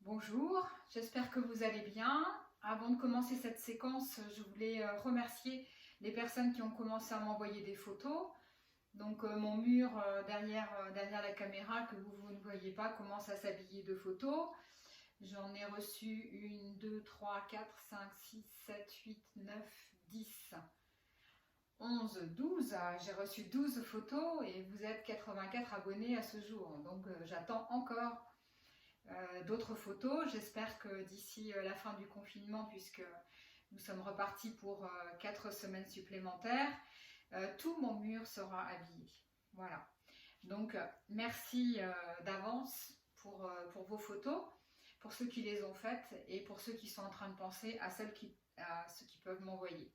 Bonjour, j'espère que vous allez bien. Avant de commencer cette séquence, je voulais remercier les personnes qui ont commencé à m'envoyer des photos. Donc mon mur derrière la caméra que vous ne voyez pas commence à s'habiller de photos. J'en ai reçu 1, 2, 3, 4, 5, 6, 7, 8, 9, 10, 11, 12. J'ai reçu 12 photos et vous êtes 84 abonnés à ce jour. Donc j'attends encore d'autres photos. J'espère que d'ici la fin du confinement, puisque nous sommes repartis pour 4 semaines supplémentaires, tout mon mur sera habillé. Voilà. Donc merci d'avance pour vos photos, pour ceux qui les ont faites et pour ceux qui sont en train de penser à ceux qui peuvent m'envoyer.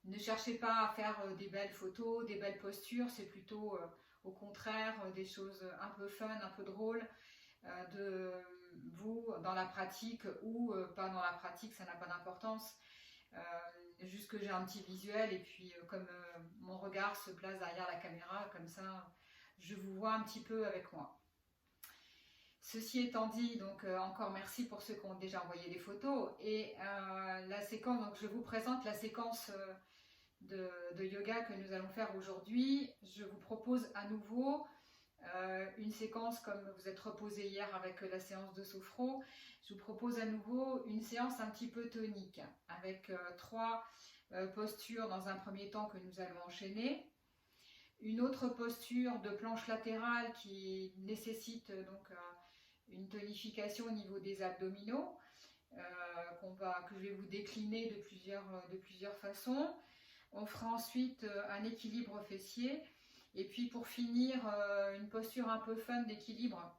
Ne cherchez pas à faire des belles photos, des belles postures, c'est plutôt au contraire des choses un peu fun, un peu drôles, de vous dans la pratique ou pas dans la pratique, ça n'a pas d'importance. Juste que j'ai un petit visuel et puis comme mon regard se place derrière la caméra, comme ça je vous vois un petit peu avec moi. Ceci étant dit, donc encore merci pour ceux qui ont déjà envoyé des photos et la séquence, donc je vous présente la séquence de yoga que nous allons faire aujourd'hui. Je vous propose à nouveau une séquence comme vous êtes reposé hier avec la séance de sophro. Je vous propose à nouveau une séance un petit peu tonique avec 3 postures dans un premier temps que nous allons enchaîner. Une autre posture de planche latérale qui nécessite donc une tonification au niveau des abdominaux que je vais vous décliner de plusieurs façons. On fera ensuite un équilibre fessier. Et puis pour finir, une posture un peu fun d'équilibre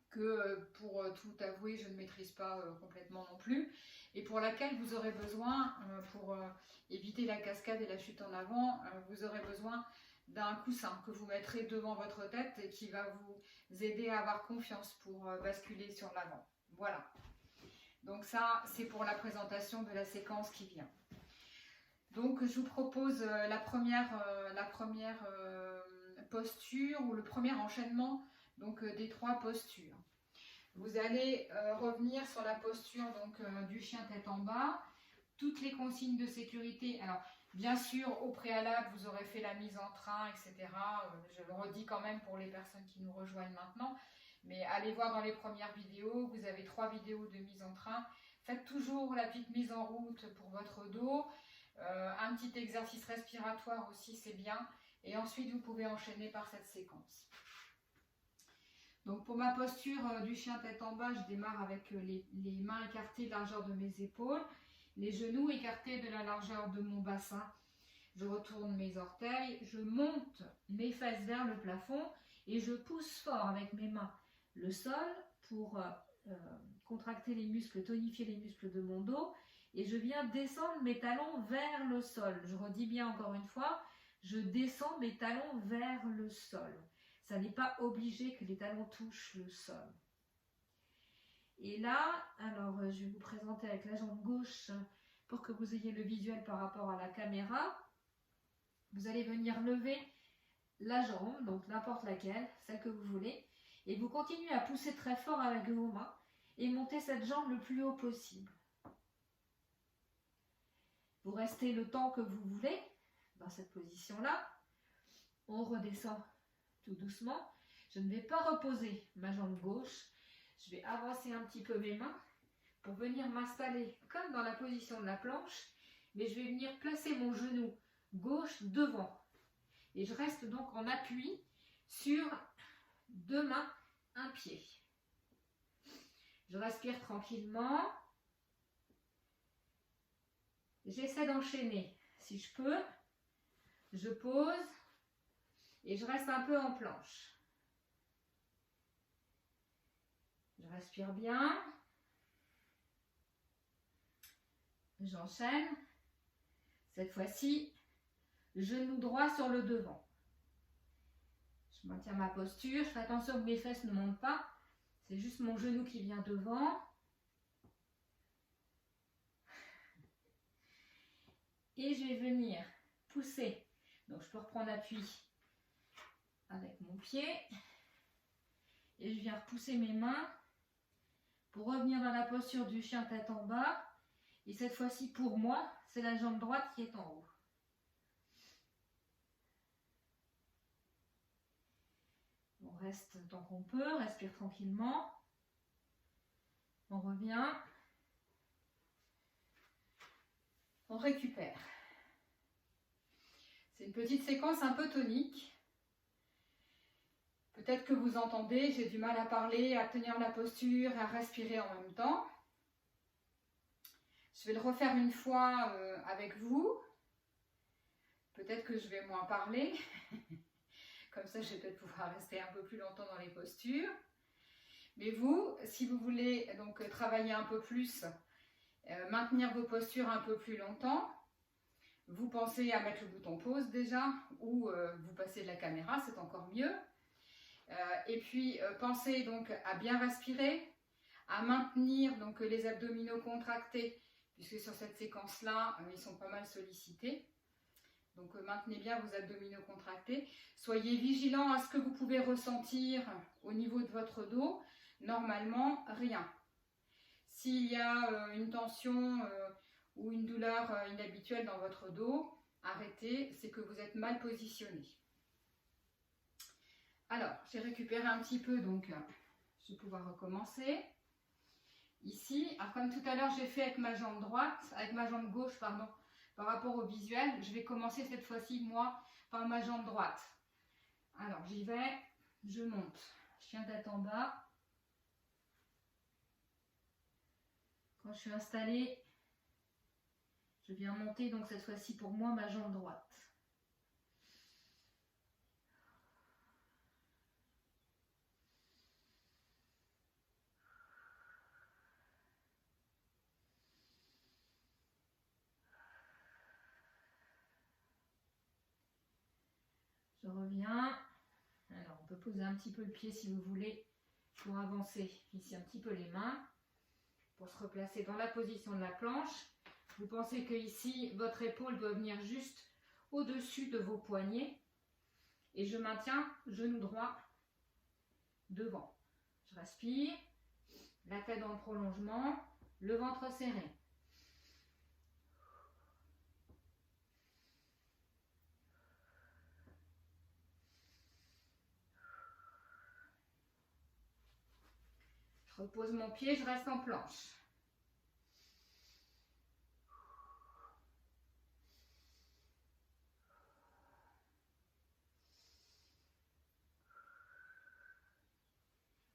que pour tout avouer, je ne maîtrise pas complètement non plus. Et pour laquelle vous aurez besoin, pour éviter la cascade et la chute en avant, vous aurez besoin d'un coussin que vous mettrez devant votre tête et qui va vous aider à avoir confiance pour basculer sur l'avant. Voilà. Donc ça, c'est pour la présentation de la séquence qui vient. Donc je vous propose la première posture ou le premier enchaînement donc, des 3 postures. Vous allez revenir sur la posture donc, du chien tête en bas. Toutes les consignes de sécurité. Alors bien sûr au préalable vous aurez fait la mise en train, etc. Je le redis quand même pour les personnes qui nous rejoignent maintenant. Mais allez voir dans les premières vidéos, vous avez 3 vidéos de mise en train. Faites toujours la petite mise en route pour votre dos. Un petit exercice respiratoire aussi, c'est bien. Et ensuite, vous pouvez enchaîner par cette séquence. Donc, pour ma posture du chien tête en bas, je démarre avec les mains écartées de la largeur de mes épaules, les genoux écartés de la largeur de mon bassin. Je retourne mes orteils, je monte mes fesses vers le plafond et je pousse fort avec mes mains le sol pour contracter les muscles, tonifier les muscles de mon dos. Et je viens descendre mes talons vers le sol. Je redis bien encore une fois, je descends mes talons vers le sol. Ça n'est pas obligé que les talons touchent le sol. Et là, alors je vais vous présenter avec la jambe gauche pour que vous ayez le visuel par rapport à la caméra. Vous allez venir lever la jambe, donc n'importe laquelle, celle que vous voulez. Et vous continuez à pousser très fort avec vos mains et monter cette jambe le plus haut possible. Vous restez le temps que vous voulez dans cette position-là. On redescend tout doucement. Je ne vais pas reposer ma jambe gauche. Je vais avancer un petit peu mes mains pour venir m'installer comme dans la position de la planche. Mais je vais venir placer mon genou gauche devant. Et je reste donc en appui sur 2 mains, un pied. Je respire tranquillement. J'essaie d'enchaîner si je peux. Je pose et je reste un peu en planche. Je respire bien. J'enchaîne. Cette fois-ci, genou droit sur le devant. Je maintiens ma posture. Je fais attention que mes fesses ne montent pas. C'est juste mon genou qui vient devant. Et je vais venir pousser. Donc je peux reprendre appui avec mon pied. Et je viens repousser mes mains pour revenir dans la posture du chien tête en bas. Et cette fois-ci, pour moi, c'est la jambe droite qui est en haut. On reste tant qu'on peut, respire tranquillement. On revient. On récupère. C'est une petite séquence un peu tonique. Peut-être que vous entendez, j'ai du mal à parler, à tenir la posture, à respirer en même temps. Je vais le refaire une fois avec vous. Peut-être que je vais moins parler. Comme ça, je vais peut-être pouvoir rester un peu plus longtemps dans les postures. Mais vous, si vous voulez donc travailler un peu plus, maintenir vos postures un peu plus longtemps, vous pensez à mettre le bouton pause déjà, ou vous passez de la caméra, c'est encore mieux. Et puis pensez donc à bien respirer, à maintenir donc les abdominaux contractés, puisque sur cette séquence-là, ils sont pas mal sollicités. Donc maintenez bien vos abdominaux contractés. Soyez vigilants à ce que vous pouvez ressentir au niveau de votre dos. Normalement, rien. S'il y a une tension ou une douleur inhabituelle dans votre dos, arrêtez, c'est que vous êtes mal positionné. Alors, j'ai récupéré un petit peu, donc je vais pouvoir recommencer. Ici, alors comme tout à l'heure j'ai fait avec ma jambe droite, avec ma jambe gauche, pardon, par rapport au visuel, je vais commencer cette fois-ci, moi, par ma jambe droite. Alors, j'y vais, je monte. Chien tête en bas. Quand je suis installée, je viens monter, donc cette fois-ci pour moi, ma jambe droite. Je reviens. Alors, on peut poser un petit peu le pied si vous voulez pour avancer. Ici, un petit peu les mains. Pour se replacer dans la position de la planche. Vous pensez que ici, votre épaule doit venir juste au-dessus de vos poignets. Et je maintiens genou droit devant. Je respire. La tête dans le prolongement. Le ventre serré. Je repose mon pied, je reste en planche.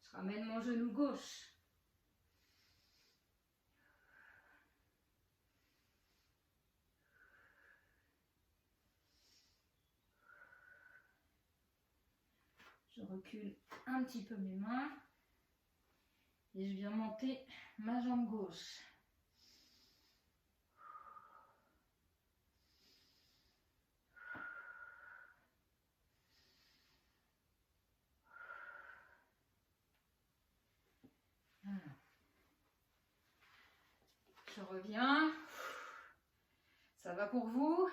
Je ramène mon genou gauche. Je recule un petit peu mes mains. Et je viens monter ma jambe gauche. Voilà. Je reviens. Ça va pour vous?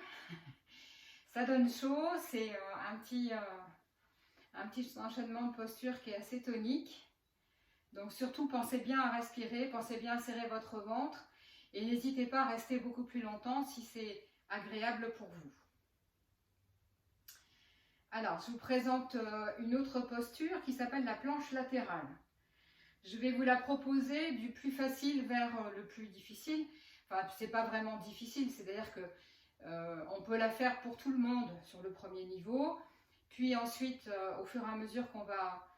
Ça donne chaud. C'est un petit enchaînement de posture qui est assez tonique. Donc surtout, pensez bien à respirer, pensez bien à serrer votre ventre et n'hésitez pas à rester beaucoup plus longtemps si c'est agréable pour vous. Alors, je vous présente une autre posture qui s'appelle la planche latérale. Je vais vous la proposer du plus facile vers le plus difficile. Enfin, c'est pas vraiment difficile, c'est-à-dire que on peut la faire pour tout le monde sur le premier niveau. Puis ensuite, au fur et à mesure qu'on va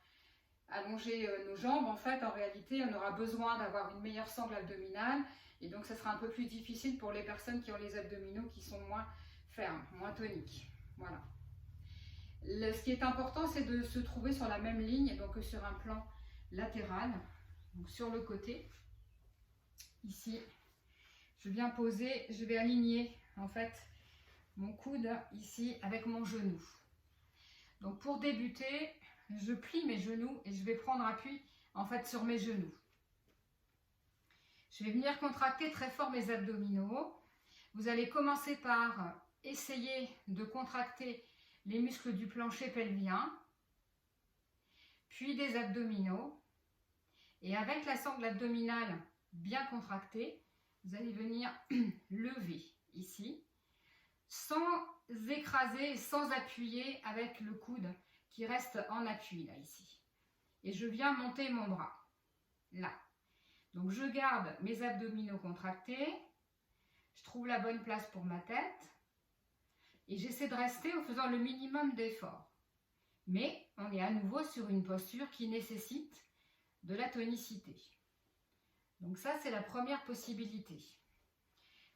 allonger nos jambes, en fait, en réalité, on aura besoin d'avoir une meilleure sangle abdominale. Et donc, ça sera un peu plus difficile pour les personnes qui ont les abdominaux qui sont moins fermes, moins toniques. Voilà. Ce qui est important, c'est de se trouver sur la même ligne, donc sur un plan latéral, donc sur le côté. Ici, je viens poser, je vais aligner en fait mon coude ici avec mon genou. Donc pour débuter, je plie mes genoux et je vais prendre appui en fait sur mes genoux. Je vais venir contracter très fort mes abdominaux. Vous allez commencer par essayer de contracter les muscles du plancher pelvien, puis des abdominaux. Et avec la sangle abdominale bien contractée, vous allez venir lever ici, sans écraser, sans appuyer avec le coude qui reste en appui là, ici. Et je viens monter mon bras, là. Donc je garde mes abdominaux contractés, je trouve la bonne place pour ma tête et j'essaie de rester en faisant le minimum d'effort. Mais on est à nouveau sur une posture qui nécessite de la tonicité. Donc ça, c'est la première possibilité.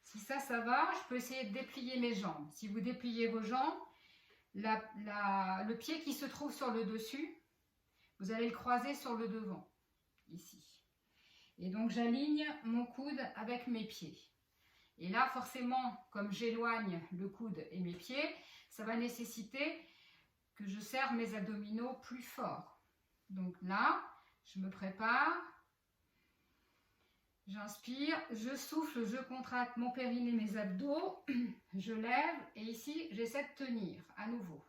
Si ça va, je peux essayer de déplier mes jambes. Si vous dépliez vos jambes, le pied qui se trouve sur le dessus, vous allez le croiser sur le devant, ici. Et donc j'aligne mon coude avec mes pieds. Et là, forcément, comme j'éloigne le coude et mes pieds, ça va nécessiter que je serre mes abdominaux plus fort. Donc là, je me prépare, j'inspire, je souffle, je contracte mon périnée, mes abdos, je lève et ici, j'essaie de tenir à nouveau.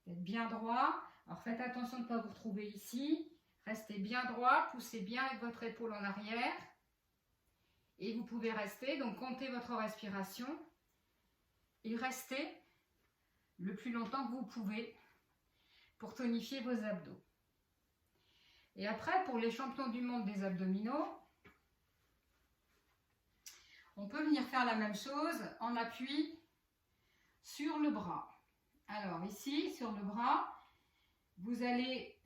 D'être bien droit. Alors faites attention de ne pas vous retrouver ici. Restez bien droit, poussez bien avec votre épaule en arrière. Et vous pouvez rester, donc comptez votre respiration et restez le plus longtemps que vous pouvez pour tonifier vos abdos. Et après, pour les champions du monde des abdominaux, on peut venir faire la même chose en appui sur le bras. Alors ici, sur le bras, vous allez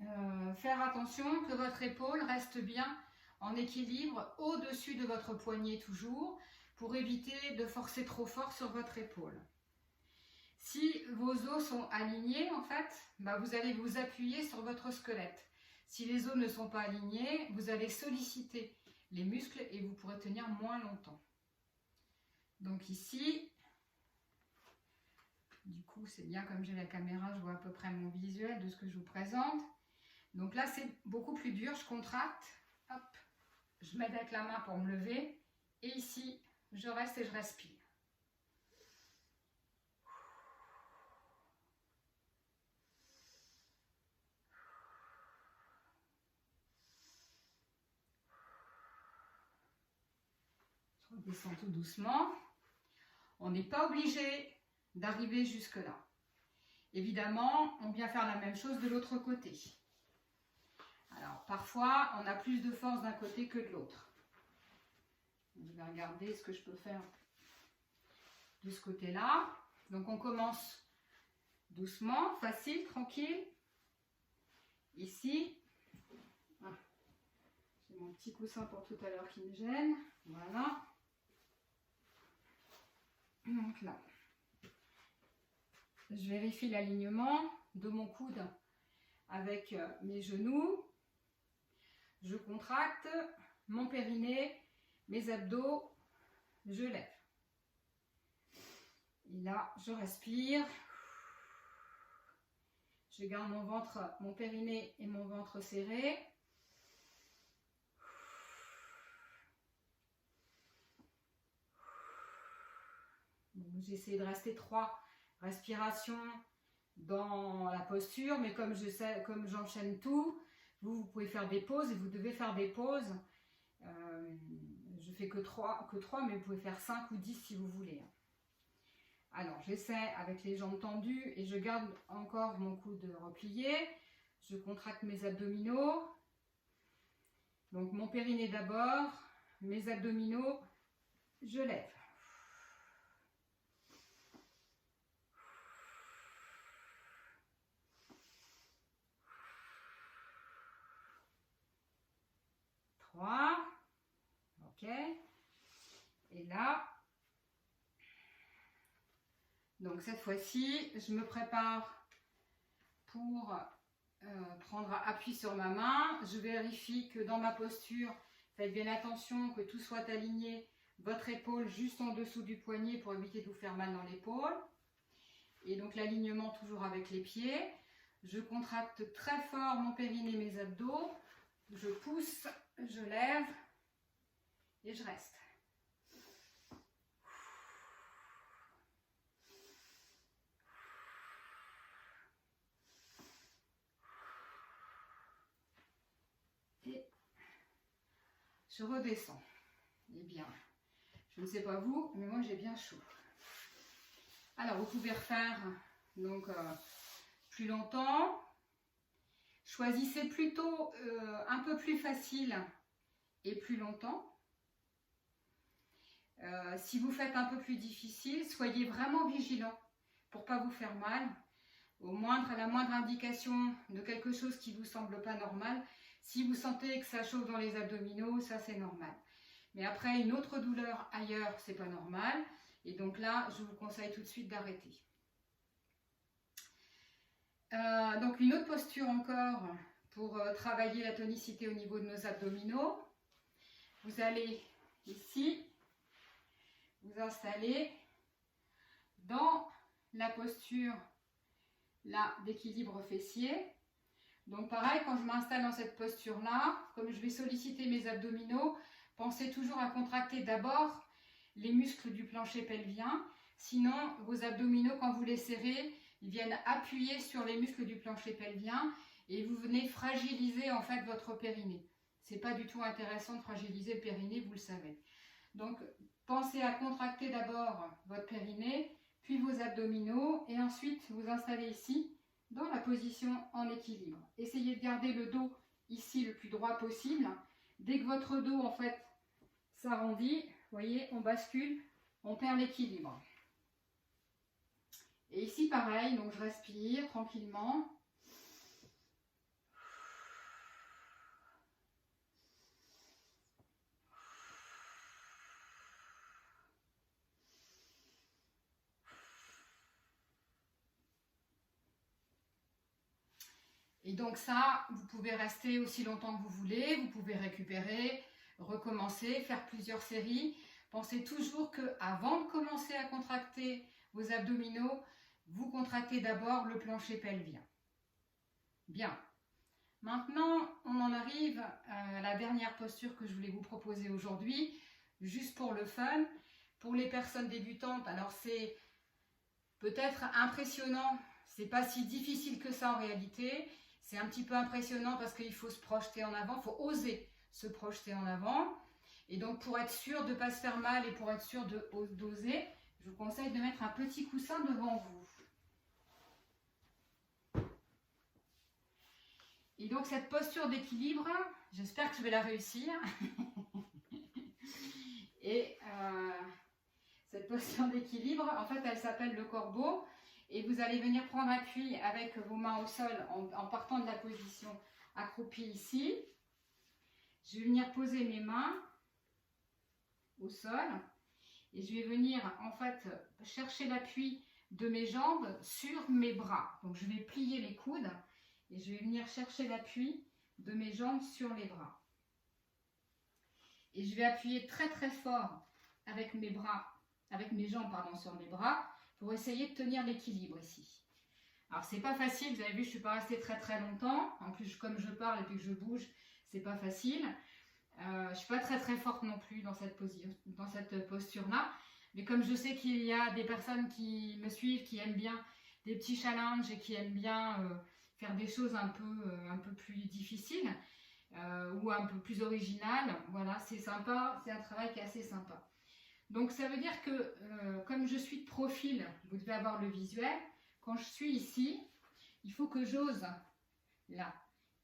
faire attention que votre épaule reste bien en équilibre au-dessus de votre poignet toujours, pour éviter de forcer trop fort sur votre épaule. Si vos os sont alignés, en fait, vous allez vous appuyer sur votre squelette. Si les os ne sont pas alignés, vous allez solliciter les muscles et vous pourrez tenir moins longtemps. Donc ici, du coup, c'est bien comme j'ai la caméra, je vois à peu près mon visuel de ce que je vous présente. Donc là, c'est beaucoup plus dur, je contracte, hop, je m'aide avec la main pour me lever et ici, je reste et je respire. Je redescends tout doucement. On n'est pas obligé d'arriver jusque là. Évidemment, on vient faire la même chose de l'autre côté. Alors, parfois, on a plus de force d'un côté que de l'autre. Je vais regarder ce que je peux faire de ce côté-là. Donc, on commence doucement, facile, tranquille. Ici, j'ai mon petit coussin pour tout à l'heure qui me gêne. Voilà. Donc là, je vérifie l'alignement de mon coude avec mes genoux. Je contracte mon périnée, mes abdos, je lève. Et là, je respire. Je garde mon ventre, mon périnée et mon ventre serrés. J'essaie de rester 3 respirations dans la posture, mais comme j'enchaîne tout, vous pouvez faire des pauses et vous devez faire des pauses. Je fais que 3, mais vous pouvez faire 5 ou 10 si vous voulez. Alors, j'essaie avec les jambes tendues et je garde encore mon coude replié. Je contracte mes abdominaux. Donc, mon périnée d'abord, mes abdominaux, je lève. Ok, et là, donc cette fois-ci, je me prépare pour prendre appui sur ma main. Je vérifie que dans ma posture, faites bien attention que tout soit aligné, votre épaule juste en dessous du poignet pour éviter de vous faire mal dans l'épaule. Et donc l'alignement toujours avec les pieds. Je contracte très fort mon périnée, mes abdos. Je pousse, je lève et je reste. Et je redescends. Eh bien, je ne sais pas vous, mais moi j'ai bien chaud. Alors, vous pouvez refaire donc plus longtemps. Choisissez plutôt un peu plus facile et plus longtemps. Si vous faites un peu plus difficile, soyez vraiment vigilant pour ne pas vous faire mal. À la moindre indication de quelque chose qui ne vous semble pas normal, si vous sentez que ça chauffe dans les abdominaux, ça c'est normal. Mais après, une autre douleur ailleurs, c'est pas normal. Et donc là, je vous conseille tout de suite d'arrêter. Donc une autre posture encore pour travailler la tonicité au niveau de nos abdominaux. Vous allez ici, vous installer dans la posture là d'équilibre fessier. Donc pareil, quand je m'installe dans cette posture là, comme je vais solliciter mes abdominaux, pensez toujours à contracter d'abord les muscles du plancher pelvien. Sinon, vos abdominaux, quand vous les serrez, ils viennent appuyer sur les muscles du plancher pelvien et vous venez fragiliser en fait votre périnée. C'est pas du tout intéressant de fragiliser le périnée, vous le savez. Donc, pensez à contracter d'abord votre périnée, puis vos abdominaux et ensuite vous installez ici dans la position en équilibre. Essayez de garder le dos ici le plus droit possible. Dès que votre dos en fait s'arrondit, vous voyez, on bascule, on perd l'équilibre. Et ici pareil, donc je respire tranquillement. Et donc ça, vous pouvez rester aussi longtemps que vous voulez, vous pouvez récupérer, recommencer, faire plusieurs séries. Pensez toujours qu'avant de commencer à contracter vos abdominaux, vous contractez d'abord le plancher pelvien. Bien. Maintenant, on en arrive à la dernière posture que je voulais vous proposer aujourd'hui, juste pour le fun. Pour les personnes débutantes, alors c'est peut-être impressionnant, c'est pas si difficile que ça en réalité. C'est un petit peu impressionnant parce qu'il faut se projeter en avant, il faut oser se projeter en avant. Et donc pour être sûr de ne pas se faire mal et pour être sûr d'oser, je vous conseille de mettre un petit coussin devant vous. Et donc cette posture d'équilibre, j'espère que je vais la réussir. Et cette posture d'équilibre, en fait elle s'appelle le corbeau. Et vous allez venir prendre appui avec vos mains au sol en partant de la position accroupie ici. Je vais venir poser mes mains au sol et je vais venir en fait chercher l'appui de mes jambes sur mes bras. Donc je vais plier les coudes et je vais venir chercher l'appui de mes jambes sur les bras. Et je vais appuyer très très fort avec mes jambes sur mes bras pour essayer de tenir l'équilibre ici. Alors c'est pas facile, vous avez vu, je suis pas restée très très longtemps. En plus, comme je parle et puis que je bouge, c'est pas facile. Je suis pas très très forte non plus dans cette posture-là. Mais comme je sais qu'il y a des personnes qui me suivent, qui aiment bien des petits challenges et qui aiment bien faire des choses un peu plus difficiles ou un peu plus originales, voilà, c'est sympa, c'est un travail qui est assez sympa. Donc ça veut dire que comme je suis de profil, vous devez avoir le visuel, quand je suis ici, il faut que j'ose là.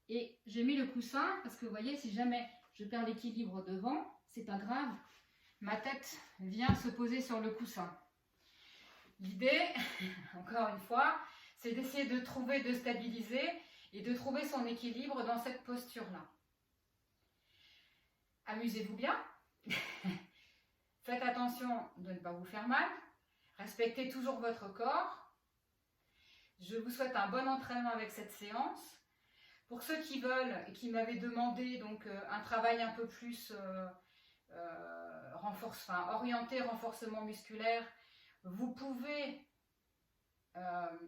Et j'ai mis le coussin parce que vous voyez, si jamais je perds l'équilibre devant, c'est pas grave, ma tête vient se poser sur le coussin. L'idée, encore une fois, c'est d'essayer de stabiliser et de trouver son équilibre dans cette posture-là. Amusez-vous bien. Faites attention de ne pas vous faire mal. Respectez toujours votre corps. Je vous souhaite un bon entraînement avec cette séance. Pour ceux qui veulent et qui m'avaient demandé donc, un travail un peu plus orienté renforcement musculaire, vous pouvez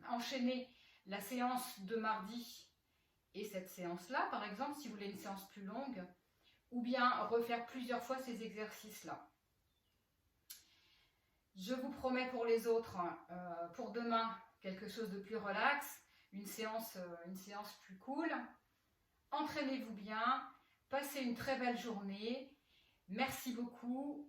enchaîner la séance de mardi et cette séance-là, par exemple, si vous voulez une séance plus longue, ou bien refaire plusieurs fois ces exercices-là. Je vous promets pour les autres, pour demain, quelque chose de plus relax, une séance plus cool. Entraînez-vous bien, passez une très belle journée Merci beaucoup